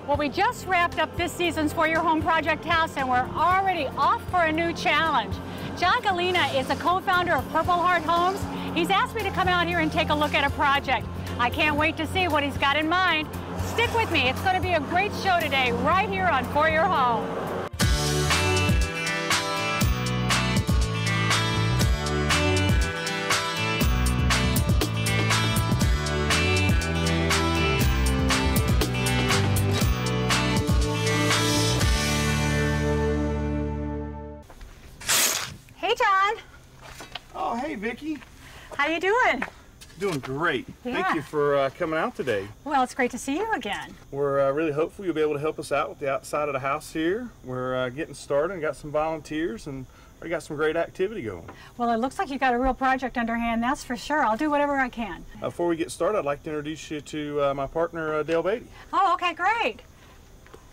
Well, we just wrapped up this season's For Your Home Project house, and we're already off for a new challenge. John Galena is a co-founder of Purple Heart Homes. He's asked me to come out here and take a look at a project. I can't wait to see what he's got in mind. Stick with me. It's going to be a great show today, right here on For Your Home. Hey, John. Oh, hey, Vicki. How you doing? Doing great. Yeah. Thank you for coming out today. Well, it's great to see you again. We're really hopeful you'll be able to help us out with the outside of the house here. We're getting started and got some volunteers and already got some great activity going. Well, it looks like you got a real project underhand, that's for sure. I'll do whatever I can. Before we get started, I'd like to introduce you to my partner, Dale Beatty. Oh, okay, great.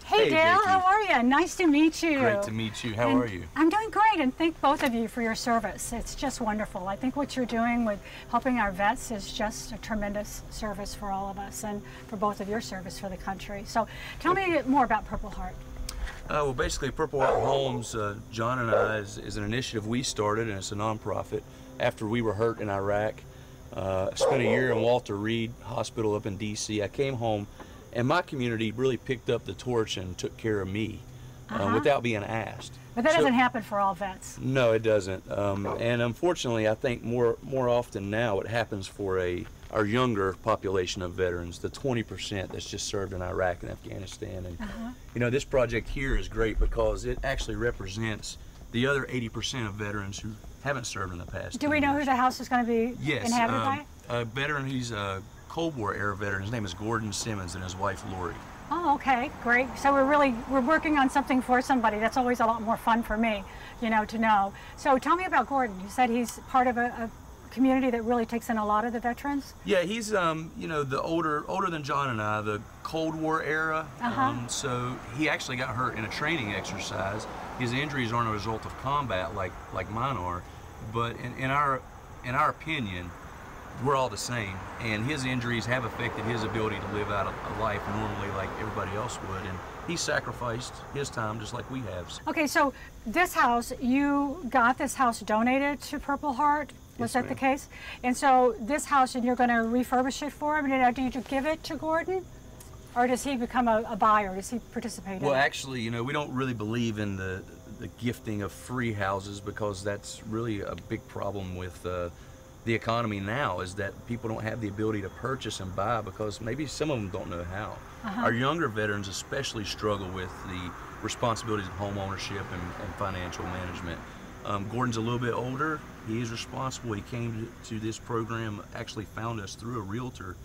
Hey, Dale, Vicki. how are you? Nice to meet you. Great to meet you. How are you? I'm doing great, and thank both of you for your service. It's just wonderful. I think what you're doing with helping our vets is just a tremendous service for all of us, and for both of your service for the country. So tell me more about Purple Heart. Well, basically, Purple Heart Homes, John and I, is an initiative we started, and it's a nonprofit. After we were hurt in Iraq, spent a year in Walter Reed Hospital up in D.C. I came home, and my community really picked up the torch and took care of me without being asked. But that doesn't happen for all vets. No, it doesn't. And unfortunately, I think more often now it happens for our younger population of veterans, the 20% that's just served in Iraq and Afghanistan. And you know, this project here is great because it actually represents the other 80% of veterans who haven't served in the past. Do we know who the house is going to be inhabited by? A veteran, he's a Cold War era veteran. His name is Gordon Simmons, and his wife Lori. Oh, okay, great. So we're working on something for somebody. That's always a lot more fun for me, you know, to know. So tell me about Gordon. You said he's part of a community that really takes in a lot of the veterans? Yeah, he's you know, the older than John and I, the Cold War era. So he actually got hurt in a training exercise. His injuries aren't a result of combat like mine are, but in our opinion, we're all the same, and his injuries have affected his ability to live out a life normally like everybody else would, and he sacrificed his time just like we have. Okay, so this house, you got this house donated to Purple Heart? Was that the case? And so this house, and you're going to refurbish it for him, and do you give it to Gordon? Or does he become a buyer? Does he participate in it? Well, actually, you know, we don't really believe in the gifting of free houses, because that's really a big problem with the economy now, is that people don't have the ability to purchase and buy because maybe some of them don't know how. Our younger veterans especially struggle with the responsibilities of home ownership and financial management. Gordon's a little bit older. He is responsible. He came to this program, actually found us through a realtor,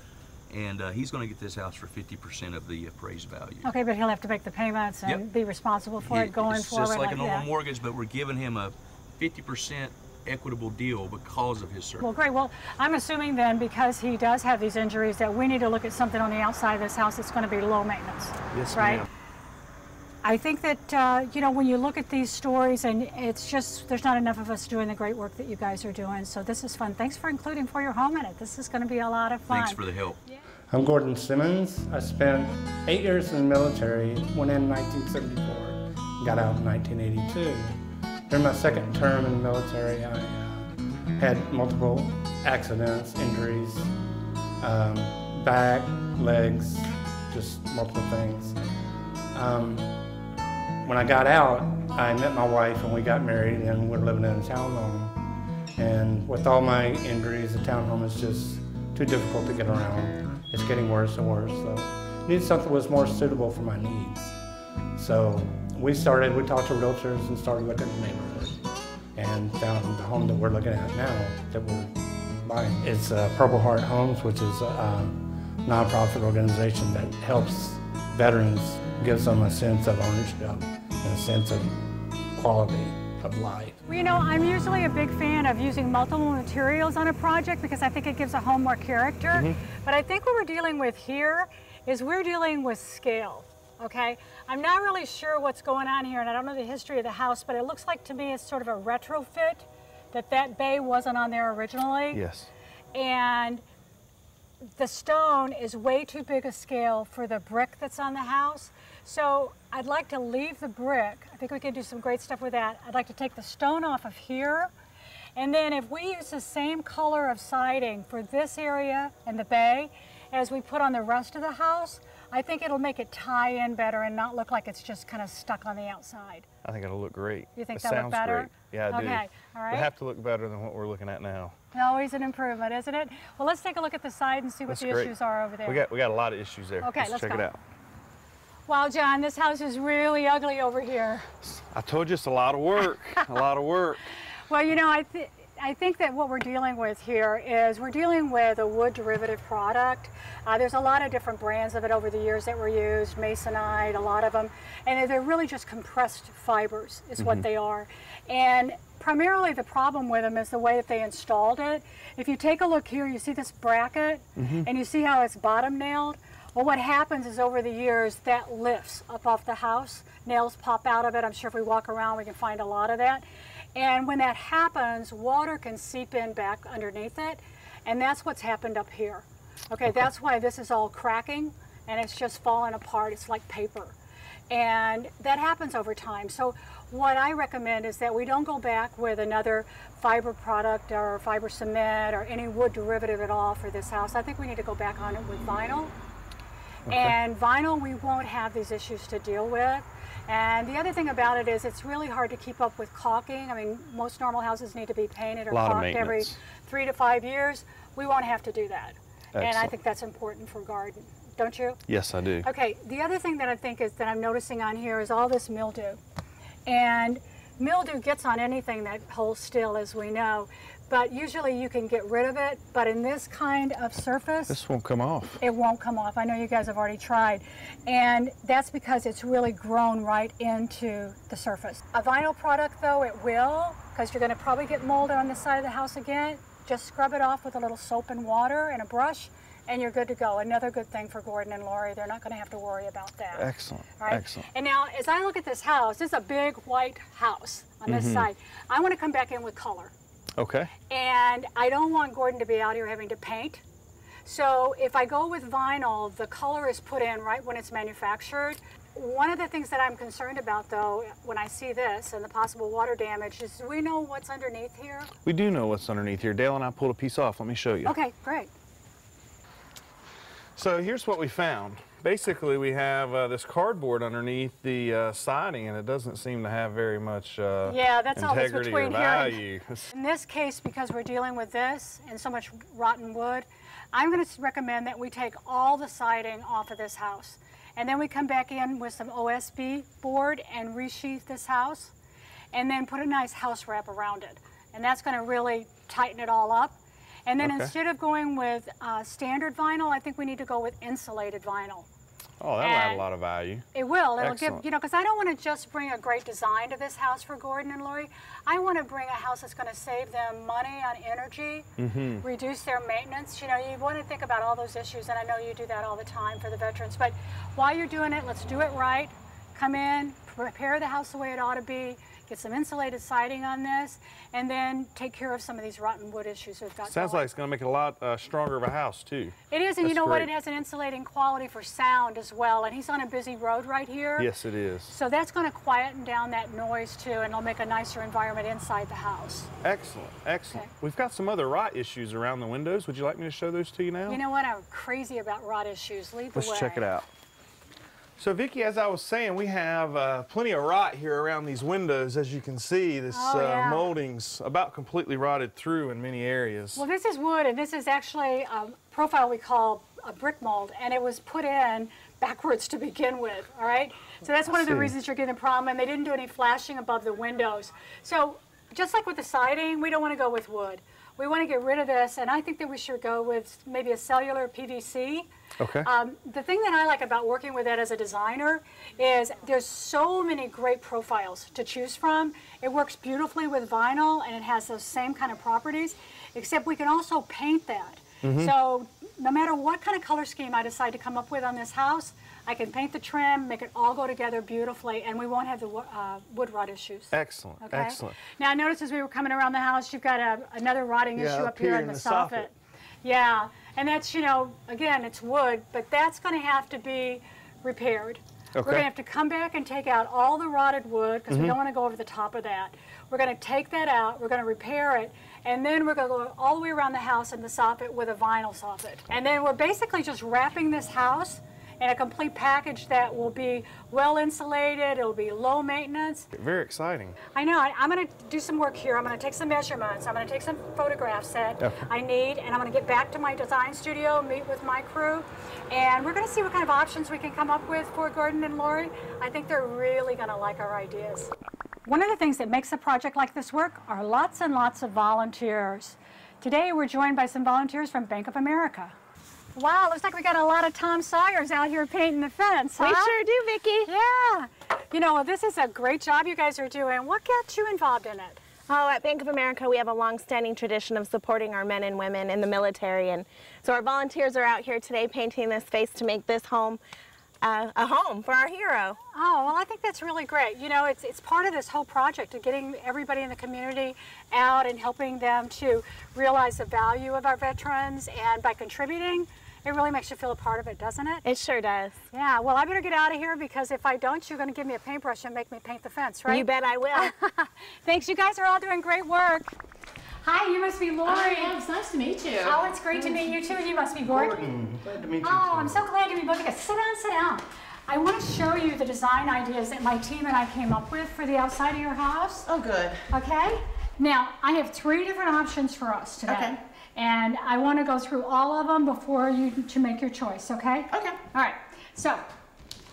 and he's going to get this house for 50% of the appraised value. Okay, but he'll have to make the payments and be responsible for it going forward. It's just like a normal mortgage, but we're giving him a 50% equitable deal because of his service. Well, great. Well, I'm assuming then, because he does have these injuries, that we need to look at something on the outside of this house that's going to be low maintenance. Yes, right? ma'am. I think that, you know, when you look at these stories, and it's just, there's not enough of us doing the great work that you guys are doing, so this is fun. Thanks for including For Your Home in it. This is going to be a lot of fun. Thanks for the help. Yeah. I'm Gordon Simmons. I spent 8 years in the military, went in 1974, got out in 1982. During my second term in the military, I had multiple accidents, injuries, back, legs, just multiple things. When I got out, I met my wife and we got married, and we're living in a townhome. And with all my injuries, the townhome is just too difficult to get around. It's getting worse and worse, so I needed something that was more suitable for my needs. So we talked to realtors and started looking at the neighborhood, and found the home that we're looking at now that we're buying. It's Purple Heart Homes, which is a nonprofit organization that helps veterans, gives them a sense of ownership and a sense of quality of life. Well, you know, I'm usually a big fan of using multiple materials on a project because I think it gives a home more character. But I think what we're dealing with here is we're dealing with scale. Okay, I'm not really sure what's going on here, and I don't know the history of the house, but it looks like to me it's sort of a retrofit, that bay wasn't on there originally. Yes. And the stone is way too big a scale for the brick that's on the house. So I'd like to leave the brick. I think we can do some great stuff with that. I'd like to take the stone off of here. And then if we use the same color of siding for this area and the bay as we put on the rest of the house, I think it'll make it tie in better and not look like it's just kind of stuck on the outside. I think it'll look great. You think it that'll look better? Great. Yeah, I do. Okay, all right. It'll have to look better than what we're looking at now. Always an improvement, isn't it? Well, let's take a look at the side and see what That's the great. issues are over there. We got a lot of issues there. Okay, let's check go. it out. Wow, John, this house is really ugly over here. I told you it's a lot of work. A lot of work. Well, you know, I think that what we're dealing with here is we're dealing with a wood derivative product. There's a lot of different brands of it over the years that were used, Masonite, a lot of them, and they're really just compressed fibers is what they are. And primarily the problem with them is the way that they installed it. If you take a look here, you see this bracket, and you see how it's bottom nailed. Well, what happens is over the years that lifts up off the house. Nails pop out of it. I'm sure if we walk around we can find a lot of that. And when that happens, water can seep in back underneath it, and that's what's happened up here. Okay, that's why this is all cracking, and it's just falling apart. It's like paper. And that happens over time. So what I recommend is that we don't go back with another fiber product or fiber cement or any wood derivative at all for this house. I think we need to go back on it with vinyl. And vinyl, we won't have these issues to deal with. And the other thing about it is it's really hard to keep up with caulking. I mean, most normal houses need to be painted or caulked every 3 to 5 years. We won't have to do that. Excellent. And I think that's important for garden. Don't you? Yes, I do. Okay, the other thing that I think is that I'm noticing on here is all this mildew. And mildew gets on anything that holds still, as we know. But usually you can get rid of it, but in this kind of surface, this won't come off. It won't come off. I know you guys have already tried. And that's because it's really grown right into the surface. A vinyl product though, it will, because you're gonna probably get mold on the side of the house again. Just scrub it off with a little soap and water and a brush, and you're good to go. Another good thing for Gordon and Lori, they're not gonna have to worry about that. Excellent, right? excellent. And now, as I look at this house, this is a big white house on this side. I wanna come back in with color. Okay. And I don't want Gordon to be out here having to paint. So if I go with vinyl, the color is put in right when it's manufactured. One of the things that I'm concerned about though, when I see this and the possible water damage, is do we know what's underneath here? We do know what's underneath here. Dale and I pulled a piece off. Let me show you. Okay, great. So here's what we found. Basically, we have this cardboard underneath the siding, and it doesn't seem to have very much yeah, that's all that's integrity between or value. In this case, because we're dealing with this and so much rotten wood, I'm going to recommend that we take all the siding off of this house. And then we come back in with some OSB board and resheath this house, and then put a nice house wrap around it. And that's going to really tighten it all up. And then instead of going with standard vinyl, I think we need to go with insulated vinyl. Oh, that'll add a lot of value. It will. It'll Excellent. give, you know, because I don't want to just bring a great design to this house for Gordon and Lori. I want to bring a house that's going to save them money on energy, reduce their maintenance. You know, you want to think about all those issues, and I know you do that all the time for the veterans. But while you're doing it, let's do it right. Come in, prepare the house the way it ought to be, get some insulated siding on this, and then take care of some of these rotten wood issues we've got Sounds going. like it's going to make it a lot stronger of a house, too. It is, and That's you know what? great. It has an insulating quality for sound as well, and he's on a busy road right here. Yes, it is. So that's going to quieten down that noise, too, and it'll make a nicer environment inside the house. Excellent, excellent. Okay. We've got some other rot issues around the windows. Would you like me to show those to you now? You know what? I'm crazy about rot issues. Lead the way. Let's check it out. So Vicki, as I was saying, we have plenty of rot here around these windows. As you can see, this molding's about completely rotted through in many areas. Well, this is wood, and this is actually a profile we call a brick mold, and it was put in backwards to begin with, all right? So that's one of the reasons you're getting the problem, and they didn't do any flashing above the windows. So just like with the siding, we don't want to go with wood. We want to get rid of this, and I think that we should go with maybe a cellular PVC. Okay. The thing that I like about working with that as a designer is there's so many great profiles to choose from. It works beautifully with vinyl, and it has those same kind of properties, except we can also paint that. So no matter what kind of color scheme I decide to come up with on this house, I can paint the trim, make it all go together beautifully, and we won't have the wood rot issues. Excellent, Okay? excellent. Now, I noticed as we were coming around the house, you've got another rotting issue up here in the soffit. Yeah, And that's, you know, again, it's wood, but that's going to have to be repaired. Okay. We're going to have to come back and take out all the rotted wood because we don't want to go over the top of that. We're going to take that out, we're going to repair it, and then we're going to go all the way around the house and the soffit with a vinyl soffit. And then we're basically just wrapping this house in a complete package that will be well insulated, it'll be low maintenance. Very exciting. I know, I'm going to do some work here. I'm going to take some measurements, I'm going to take some photographs that I need, and I'm going to get back to my design studio, meet with my crew, and we're going to see what kind of options we can come up with for Gordon and Lori. I think they're really going to like our ideas. One of the things that makes a project like this work are lots and lots of volunteers. Today we're joined by some volunteers from Bank of America. Wow, looks like we got a lot of Tom Sawyers out here painting the fence, huh? We sure do, Vicki. Yeah. You know, this is a great job you guys are doing. What got you involved in it? Oh, at Bank of America, we have a long-standing tradition of supporting our men and women in the military, and so our volunteers are out here today painting this face to make this home a home for our hero. Oh, well, I think that's really great. You know, it's part of this whole project of getting everybody in the community out and helping them to realize the value of our veterans, and by contributing, it really makes you feel a part of it, doesn't it? It sure does. Yeah, well, I better get out of here because if I don't, you're going to give me a paintbrush and make me paint the fence, right? You bet I will. Thanks, you guys are all doing great work. Hi, you must be Lori. I am. It's nice to meet you. Oh, it's great to meet you too. You must be Gordon. Glad to meet you too. Oh, I'm so glad to be both of you. Sit down, sit down. I want to show you the design ideas that my team and I came up with for the outside of your house. Oh, good. Okay? Now, I have 3 different options for us today. Okay. And I want to go through all of them before you to make your choice, okay? Okay. All right. So,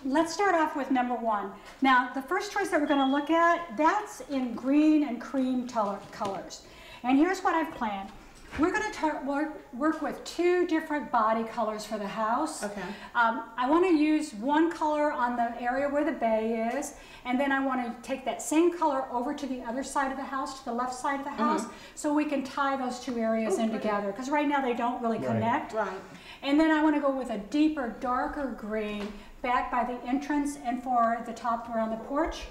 let's start off with number 1. Now, the first choice that we're going to look at, that's in green and cream colors. And here's what I've planned. We're going to work with 2 different body colors for the house. Okay. I want to use one color on the area where the bay is, and then I want to take that same color over to the other side of the house, to the left side of the house, so we can tie those 2 areas in together, because right now they don't really connect. Right. And then I want to go with a deeper, darker green back by the entrance and for the top around the porch.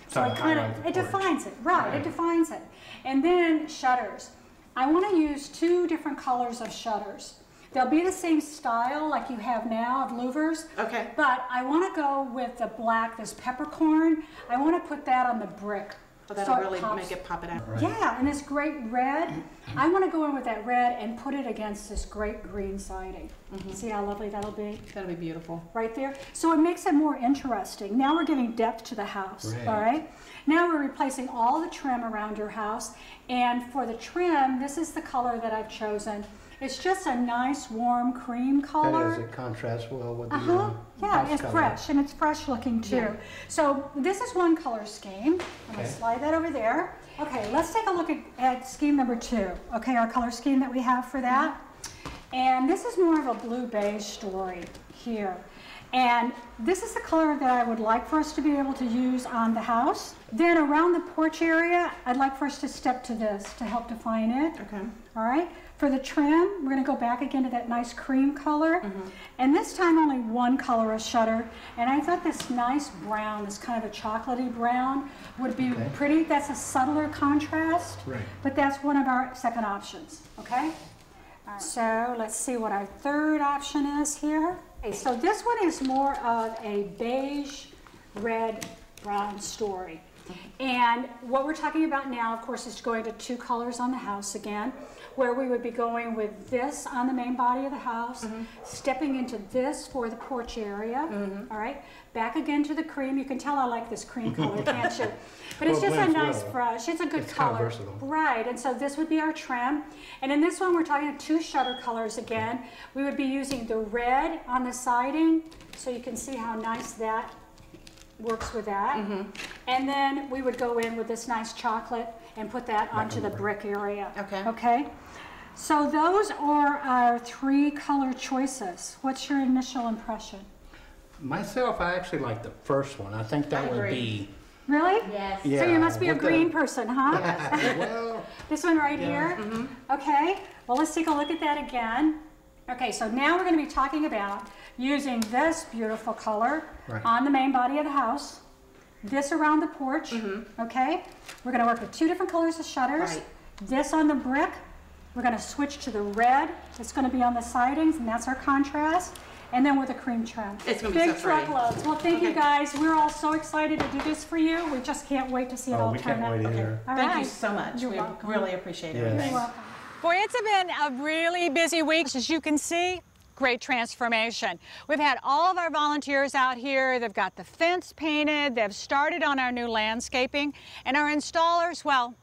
So it kind of, it defines it, right, it defines it. And then shutters. I want to use 2 different colors of shutters. They'll be the same style like you have now of louvers. Okay. But I want to go with the black, this peppercorn. I want to put that on the brick. Oh, that'll so really pops. make it pop it out. Right. Yeah, and this great red. I want to go in with that red and put it against this great green siding. See how lovely that'll be? That'll be beautiful. Right there. So it makes it more interesting. Now we're giving depth to the house, Right. all right? Now we're replacing all the trim around your house. And for the trim, this is the color that I've chosen. It's just a nice warm cream color. That is, it contrasts well with the Yeah, house it's color. fresh, and it's fresh looking too. Yeah. So this is one color scheme. I'm going to slide that over there. Okay, let's take a look at scheme number 2. Okay, our color scheme that we have for that. And this is more of a blue beige story here. And this is the color that I would like for us to be able to use on the house. Then around the porch area, I'd like for us to step to this to help define it. Okay. All right. For the trim, we're going to go back again to that nice cream color. And this time only one color of shutter. And I thought this nice brown, this kind of a chocolatey brown, would be pretty. That's a subtler contrast. Right. But that's one of our second options. Okay? All right. So let's see what our third option is here. Okay, so this one is more of a beige, red, brown story. And what we're talking about now, of course, is going to 2 colors on the house again, where we would be going with this on the main body of the house, stepping into this for the porch area, all right? Back again to the cream. You can tell I like this cream color, can't you? But it's Well, just a blends nice well. brush. It's a good It's kind of color. versatile. Right, and so this would be our trim. And in this one, we're talking 2 shutter colors again. We would be using the red on the siding, so you can see how nice that works with that. And then we would go in with this nice chocolate and put that onto the brick area. Okay. Okay? So those are our 3 color choices. What's your initial impression? Myself, I actually like the first one. I think that would be. Really? Yes. Yeah, So you must be a with the- green person, huh? Well, This one right here? Okay, well, let's take a look at that again. Okay, so now we're going to be talking about using this beautiful color Right. on the main body of the house, this around the porch, okay? We're going to work with 2 different colors of shutters, Right. this on the brick, We're going to switch to the red that's going to be on the sidings, and that's our contrast. And then with a cream trim. It's going to be so big pretty. truckloads. Well, thank you guys. We're all so excited to do this for you. We just can't wait to see it all we turn can't out. wait either. All Thank right. you so much. You're We welcome. really appreciate it. Yes. You're welcome. Boy, it's been a really busy week. As you can see, great transformation. We've had all of our volunteers out here. They've got the fence painted. They've started on our new landscaping. And our installers, well,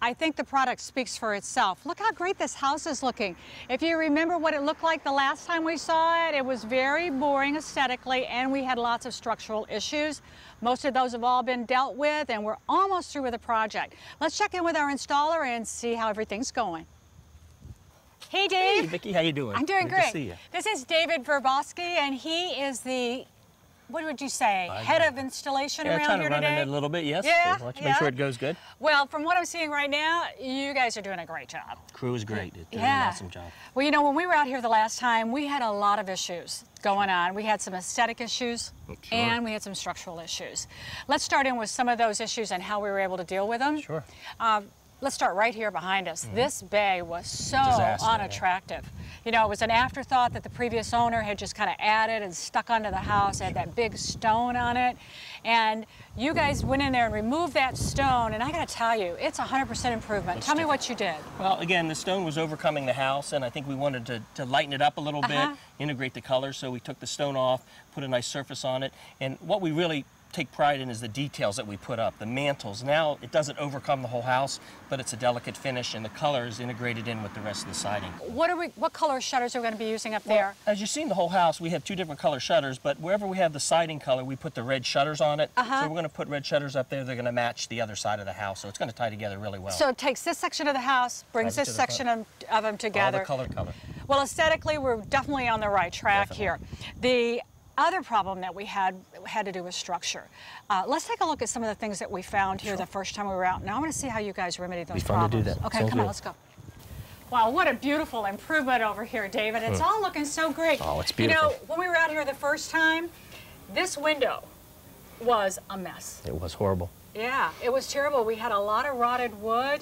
I think the product speaks for itself. Look how great this house is looking. If you remember what it looked like the last time we saw it, it was very boring aesthetically, and we had lots of structural issues. Most of those have all been dealt with, and we're almost through with the project. Let's check in with our installer and see how everything's going. Hey, Dave. Hey, Vicki, how you doing? I'm doing Good great. to see you. This is David Verboski, and he is the, what would you say, head of installation around trying here to run today? it a little bit, yes. Yeah, Let's yeah. make sure it goes good. Well, from what I'm seeing right now, you guys are doing a great job. Crew is great. It's doing Yeah. an awesome job. Well, you know, when we were out here the last time, we had a lot of issues going on. We had some aesthetic issues, and we had some structural issues. Let's start in with some of those issues and how we were able to deal with them. Sure. Let's start right here behind us. This bay was so Disaster, unattractive. You know, it was an afterthought that the previous owner had just kind of added and stuck onto the house. It had that big stone on it. And you guys went in there and removed that stone, and I got to tell you, it's 100% improvement. Tell me what you did. Well, again, the stone was overcoming the house, and I think we wanted to lighten it up a little bit, integrate the colors, so we took the stone off, put a nice surface on it, and what we really take pride in is the details that we put up, the mantles. Now it doesn't overcome the whole house, but it's a delicate finish, and the color is integrated in with the rest of the siding. What color shutters are we going to be using up there? As you've seen the whole house, we have two different color shutters, but wherever we have the siding color, we put the red shutters on it. So we're going to put red shutters up there. They're going to match the other side of the house, so it's going to tie together really well. So it takes this section of the house, brings Ties it this to the section of them together. All the color. Well, aesthetically, we're definitely on the right track here. The other problem that we had to do with structure. Let's take a look at some of the things that we found here the first time we were out. Now I want to see how you guys remedied those problems. Be fun to do that. Okay, Sounds come on, good. let's go. Wow, what a beautiful improvement over here, David. It's all looking so great. Oh, it's beautiful. You know, when we were out here the first time, this window was a mess. It was horrible. Yeah, it was terrible. We had a lot of rotted wood,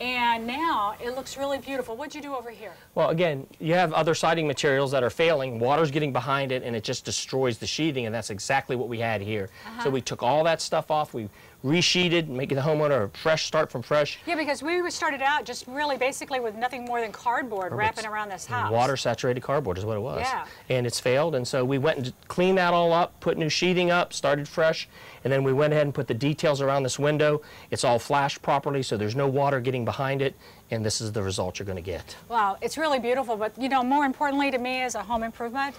and now it looks really beautiful. What'd you do over here? Well, again, you have other siding materials that are failing, water's getting behind it, and it just destroys the sheeting, and that's exactly what we had here. So we took all that stuff off, we resheeted, making the homeowner a fresh start from fresh. Yeah, because we started out just really basically with nothing more than cardboard wrapping around this house. Water-saturated cardboard is what it was. Yeah. And it's failed, and so we went and cleaned that all up, put new sheeting up, started fresh, and then we went ahead and put the details around this window. It's all flashed properly, so there's no water getting behind it, and this is the result you're going to get. Wow, it's really beautiful, but you know, more importantly to me as a home improvement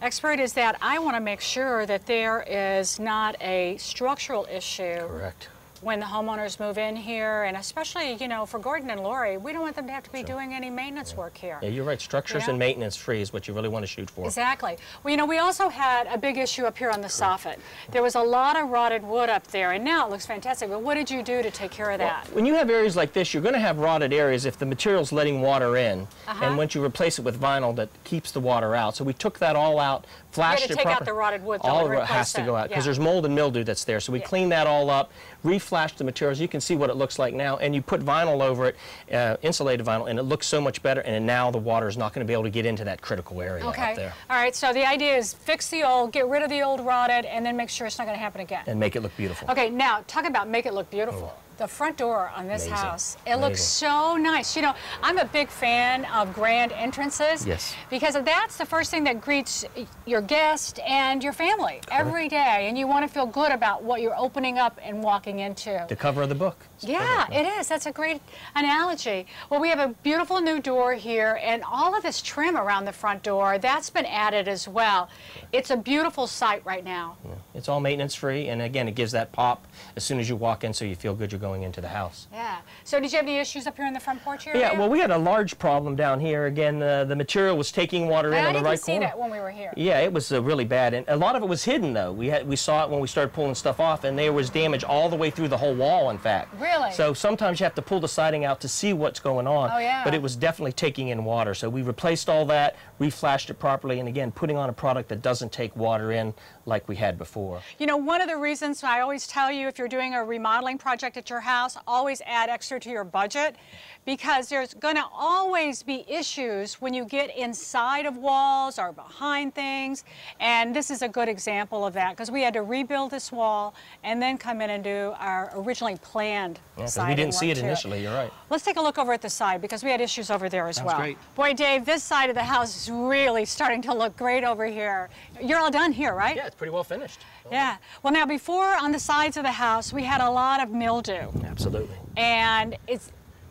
expert is that I want to make sure that there is not a structural issue. Correct. When the homeowners move in here, and especially, you know, for Gordon and Lori, we don't want them to have to be doing any maintenance work here. Yeah, you're right. Structures and maintenance free is what you really want to shoot for. Exactly. Well, you know, we also had a big issue up here on the soffit. There was a lot of rotted wood up there, and now it looks fantastic. But what did you do to take care of that? When you have areas like this, you're going to have rotted areas if the material's letting water in, and once you replace it with vinyl that keeps the water out. So we took that all out, flashed it You had to take out properly. the rotted wood, though, All and of it replace has to it. go out because Yeah. there's mold and mildew that's there. So we cleaned that all up, reflashed the materials. You can see what it looks like now, and you put vinyl over it, insulated vinyl, and it looks so much better. And now the water is not going to be able to get into that critical area up there. All right. So the idea is fix the old, get rid of the old rotted, and then make sure it's not going to happen again. And make it look beautiful. Okay. Now talk about make it look beautiful. The front door on this Amazing. house, it looks so nice. You know, I'm a big fan of grand entrances. Yes. Because that's the first thing that greets your guest and your family every day, and you want to feel good about what you're opening up and walking into. The cover of the book. Yeah, it is. That's a great analogy. Well, we have a beautiful new door here, and all of this trim around the front door, that's been added as well. It's a beautiful sight right now. Yeah. It's all maintenance free, and again, it gives that pop as soon as you walk in, so you feel good you're going into the house. Yeah. So did you have any issues up here in the front porch area? Yeah, well, we had a large problem down here. Again, the material was taking water in on the right corner. I didn't see that when we were here. Yeah, it was really bad, and a lot of it was hidden, though. We saw it when we started pulling stuff off, and there was damage all the way through the whole wall, in fact. Really? So sometimes you have to pull the siding out to see what's going on. Oh, yeah. But it was definitely taking in water, so we replaced all that, reflashed it properly, and again, putting on a product that doesn't take water in like we had before. You know, one of the reasons I always tell you if you're doing a remodeling project at your your house, always add extra to your budget, because there's going to always be issues when you get inside of walls or behind things. And this is a good example of that, because we had to rebuild this wall and then come in and do our originally planned siding. We didn't see it work initially, you're right. Let's take a look over at the side, because we had issues over there as well. Great. Boy, Dave, this side of the house is really starting to look great over here. You're all done here, right? Yeah, it's pretty well finished. Yeah. Well, now before on the sides of the house, we had a lot of mildew. Absolutely. And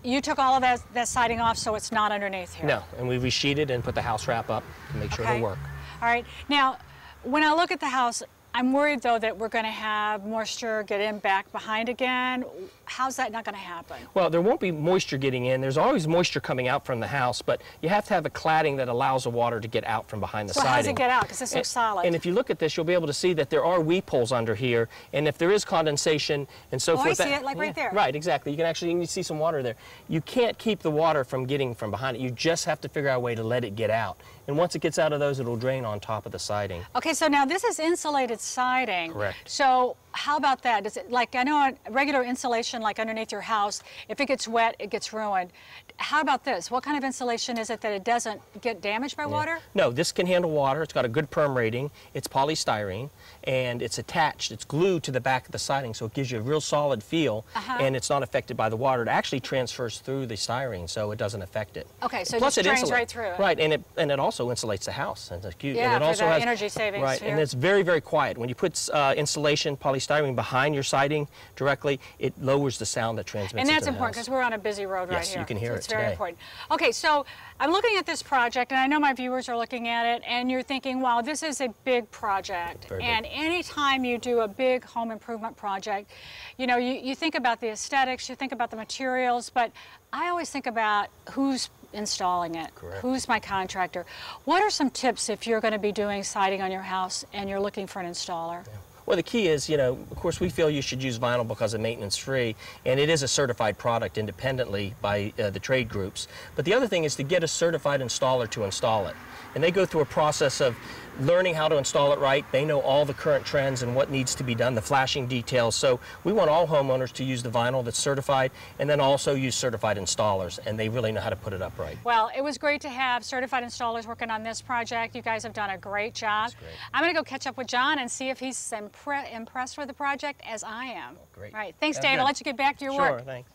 you took all of that siding off, so it's not underneath here. No, and we resheeted and put the house wrap up to make sure it'll work. All right. Now, when I look at the house, I'm worried, though, that we're going to have moisture get in back behind again. How's that not going to happen? Well, there won't be moisture getting in. There's always moisture coming out from the house, but you have to have a cladding that allows the water to get out from behind the siding. So how does it get out? Because this looks solid. And if you look at this, you'll be able to see that there are weep holes under here, and if there is condensation and so forth. I see it, like right there. Right, exactly. You can see some water there. You can't keep the water from getting from behind it. You just have to figure out a way to let it get out. And once it gets out of those, it'll drain on top of the siding. Okay, so now this is insulated siding. Correct. So how about that? Does it, like, I know regular insulation, like underneath your house, if it gets wet, it gets ruined. How about this? What kind of insulation is it that it doesn't get damaged by water? No, this can handle water. It's got a good perm rating. It's polystyrene, and it's attached. It's glued to the back of the siding, so it gives you a real solid feel, and it's not affected by the water. It actually transfers through the styrene, so it doesn't affect it. Okay, so it drains right through it. Right, and it also insulates the house. And it's cute. Yeah, and it also for the has energy savings. Right, here. and it's very, very quiet. When you put insulation, polystyrene behind your siding directly, it lowers the sound that transmits And that's into the important, house. because we're on a busy road right here. Yes, you can hear so it it's very today. important. Okay, so I'm looking at this project, and I know my viewers are looking at it, and you're thinking, wow, this is a big project. Very and big. anytime you do a big home improvement project, you know, you think about the aesthetics, you think about the materials, but I always think about who's installing it. Correct. Who's my contractor? What are some tips if you're going to be doing siding on your house and you're looking for an installer? Yeah. Well, the key is, you know, of course, we feel you should use vinyl because of maintenance-free, and it is a certified product independently by the trade groups. But the other thing is to get a certified installer to install it. And they go through a process of learning how to install it right. They know all the current trends and what needs to be done, the flashing details. So we want all homeowners to use the vinyl that's certified, and then also use certified installers, and they really know how to put it up right. Well, it was great to have certified installers working on this project. You guys have done a great job. That's great. I'm going to go catch up with John and see if he's impressed with the project as I am. Great. All right, thanks, That's Dave. good. I'll let you get back to your Sure, work. thanks.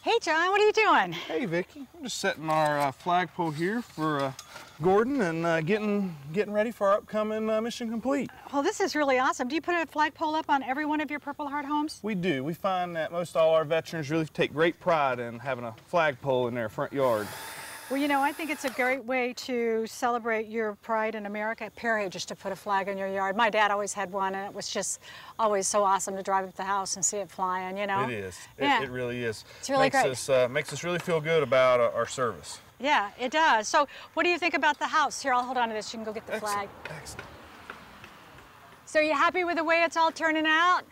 Hey, John, what are you doing? Hey, Vicki. I'm just setting our flagpole here for Gordon and getting ready for our upcoming Mission Complete. Well, this is really awesome. Do you put a flagpole up on every one of your Purple Heart homes? We do. We find that most all our veterans really take great pride in having a flagpole in their front yard. Well, you know, I think it's a great way to celebrate your pride in America, period, just to put a flag in your yard. My dad always had one, and it was just always so awesome to drive up to the house and see it flying, you know? It is. Yeah. It really is. It's really great. Makes us really feel good about our service. Yeah, it does. So what do you think about the house? Here, I'll hold on to this. You can go get the flag. Excellent. So are you happy with the way it's all turning out?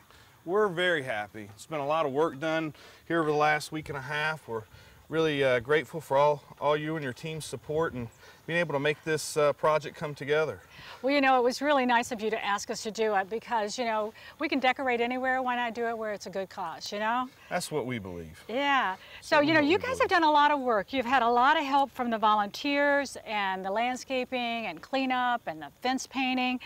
We're very happy. It's been a lot of work done here over the last week and a half. We're really grateful for all you and your team's support and being able to make this project come together. Well, you know, it was really nice of you to ask us to do it because, you know, we can decorate anywhere. Why not do it where it's a good cause, you know? That's what we believe. Yeah. So, you know, you guys have done a lot of work. You've had a lot of help from the volunteers and the landscaping and cleanup and the fence painting.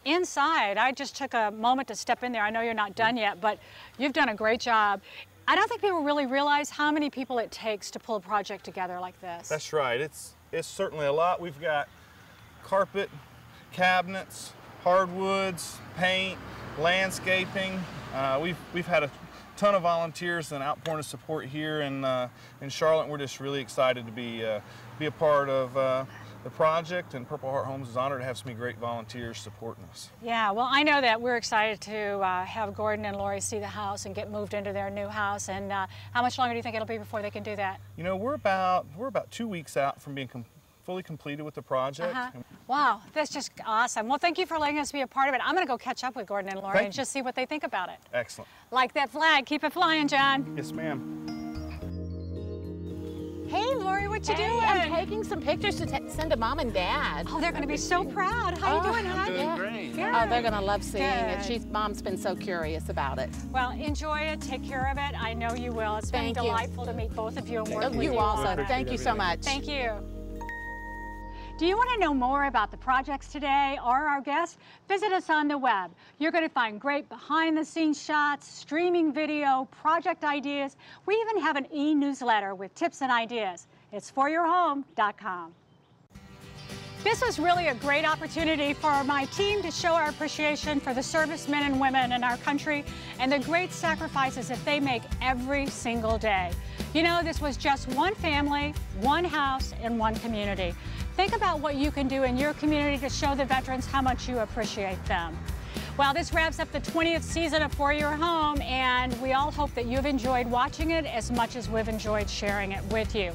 Inside, I just took a moment to step in there. I know you're not done yet, but you've done a great job. I don't think people really realize how many people it takes to pull a project together like this. That's right. It's certainly a lot. We've got carpet, cabinets, hardwoods, paint, landscaping. We've had a ton of volunteers and outpouring of support here in Charlotte. We're just really excited to be a part of the project, and Purple Heart Homes is honored to have so many great volunteers supporting us. Yeah, well, I know that we're excited to have Gordon and Lori see the house and get moved into their new house. And how much longer do you think it'll be before they can do that? You know, we're about 2 weeks out from being fully completed with the project. Wow, that's just awesome. Well, thank you for letting us be a part of it. I'm going to go catch up with Gordon and Lori and just see what they think about it. Excellent. Like that flag. Keep it flying, John. Yes, ma'am. Hey, Lori, what you doing? I'm taking some pictures to send to Mom and Dad. Oh, they're going to be so proud. How you doing, hon? Yeah. Great. Oh, they're going to love seeing Good. it. Mom's been so curious about it. Well, enjoy it. Take care of it. I know you will. It's been Thank you. delightful to meet both of you and work with You you also. on it. Thank you so much. Thank you. Do you want to know more about the projects today or our guests? Visit us on the web. You're going to find great behind-the-scenes shots, streaming video, project ideas. We even have an e-newsletter with tips and ideas. It's foryourhome.com. This was really a great opportunity for my team to show our appreciation for the servicemen and women in our country and the great sacrifices that they make every single day. You know, this was just one family, one house, and one community. Think about what you can do in your community to show the veterans how much you appreciate them. Well, this wraps up the 20th season of For Your Home, and we all hope that you've enjoyed watching it as much as we've enjoyed sharing it with you.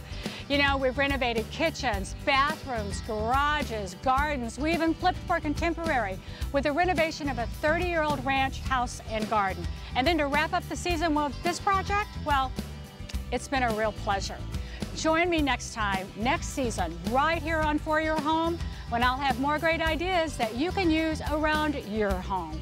You know, we've renovated kitchens, bathrooms, garages, gardens. We even flipped for contemporary with the renovation of a 30-year-old ranch house and garden. And then to wrap up the season with this project, well, it's been a real pleasure. Join me next time, next season, right here on For Your Home, when I'll have more great ideas that you can use around your home.